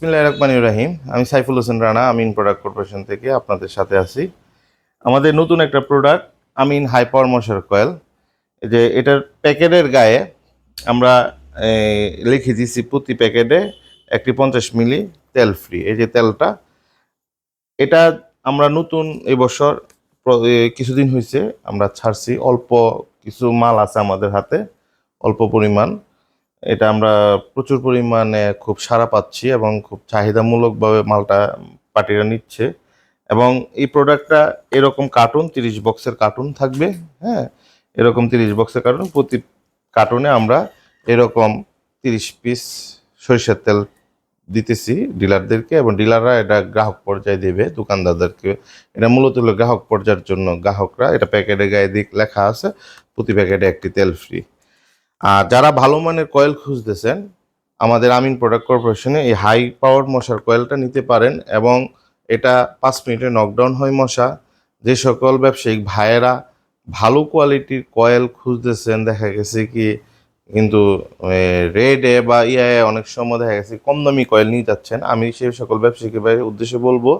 বিসমিল্লাহির রহমানির রহিম। আমি সাইফুল হোসেন রানা, আমিন প্রোডাক্ট কর্পোরেশন থেকে আপনাদের সাথে আছি। আমাদের নতুন একটা প্রোডাক্ট আমিন হাই পাওয়ার মশার কয়েল। এই যে এটার প্যাকেটের গায়ে আমরা লিখে দিয়েছি প্রতি প্যাকেটে একটি 50 মিলি তেল ফ্রি। এই যে তেলটা, এটা আমরা নতুন এবছর কিছুদিন হয়েছে আমরা ছাড়ছি। অল্প কিছু মাল আছে আমাদের হাতে, অল্প পরিমাণ। এটা আমরা প্রচুর পরিমাণে খুব সাড়া পাচ্ছি এবং খুব চাহিদামূলকভাবে মালটা পার্টিরা নিচ্ছে। এবং এই প্রোডাক্টটা এরকম কার্টুন 30 বক্সের কার্টুন থাকবে। হ্যাঁ, এরকম 30 বক্সের কার্টুন, প্রতি কার্টুনে আমরা এরকম 30 পিস সরিষার তেল দিতেছি ডিলারদেরকে, এবং ডিলাররা এটা গ্রাহক পর্যায়ে দেবে দোকানদারদেরকে। এটা মূলত হলো গ্রাহক পর্যায়ের জন্য। গ্রাহকরা এটা প্যাকেটে গায়ে দিক লেখা আছে প্রতি প্যাকেটে একটি তেল ফ্রি। আর যারা ভালো মানের কয়েল খুঁজতেছেন, আমাদের আমিন প্রোডাক্ট কর্পোরেশনে এই হাই পাওয়ার মশার কয়েলটা নিতে পারেন। এবং এটা 5 মিনিটে নকডাউন হয় মশা। যে সকল ব্যবসায়িক ভাইয়েরা ভালো কোয়ালিটির কয়েল খুঁজতেছেন, দেখা গেছে কি কিন্তু রেডে বা অনেক সময় দেখা গেছে কম দামি কয়েল নিয়ে যাচ্ছেন, আমি সেই সকল ব্যবসায়িক ভাইয়ের উদ্দেশ্যে বলবো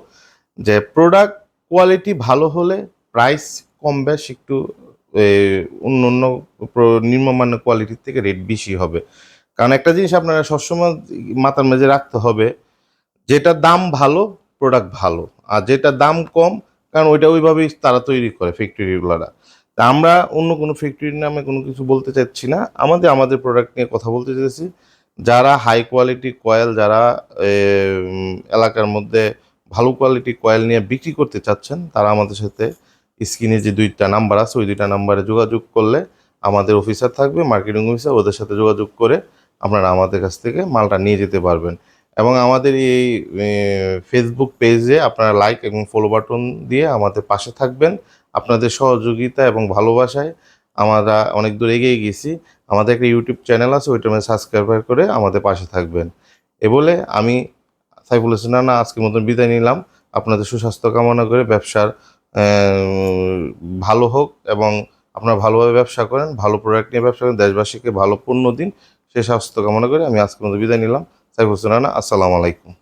যে প্রোডাক্ট কোয়ালিটি ভালো হলে প্রাইস কম বেশ একটু অন্য অন্য নিম্নমানের কোয়ালিটির থেকে রেট বেশি হবে। কারণ একটা জিনিস আপনারা সবসময় মাথার মাঝে রাখতে হবে, যেটা দাম ভালো প্রোডাক্ট ভালো, আর যেটা দাম কম, কারণ ওইটা ওইভাবেই তারা তৈরি করে ফ্যাক্টরিগুলোরা। তা আমরা অন্য কোনো ফ্যাক্টরির নামে কোনো কিছু বলতে চাচ্ছি না, আমাদের প্রোডাক্ট নিয়ে কথা বলতে চাইছি। যারা হাই কোয়ালিটি কয়েল, যারা এলাকার মধ্যে ভালো কোয়ালিটি কয়েল নিয়ে বিক্রি করতে চাচ্ছেন, তারা আমাদের সাথে স্ক্রিনে যে 2টা নাম্বার আছে ওই 2টা নাম্বারে যোগাযোগ করলে আমাদের অফিসার থাকবে, মার্কেটিং অফিসার, ওদের সাথে যোগাযোগ করে আপনারা আমাদের কাছ থেকে মালটা নিয়ে যেতে পারবেন। এবং আমাদের এই ফেসবুক পেজে আপনারা লাইক এবং ফলো বাটন দিয়ে আমাদের পাশে থাকবেন। আপনাদের সহযোগিতা এবং ভালোবাসায় আমরা অনেক দূর এগিয়ে গেছি। আমাদের একটা ইউটিউব চ্যানেল আছে, ওইটা সাবস্ক্রাইব করে আমাদের পাশে থাকবেন। এ বলে আমি সাইফুল হোসেন রানা আজকের মতন বিদায় নিলাম। আপনাদের সুস্বাস্থ্য কামনা করে ব্যবসার ভালো হোক এবং আপনারা ভালোভাবে ব্যবসা করেন, ভালো প্রোডাক্ট নিয়ে ব্যবসা করেন, দেশবাসীকে ভালো পণ্য দিন, সেই স্বাস্থ্য কামনা করে আমি আজকের মতো বিদায় নিলাম। সাইফুল হোসেন রানা, আসসালামু আলাইকুম।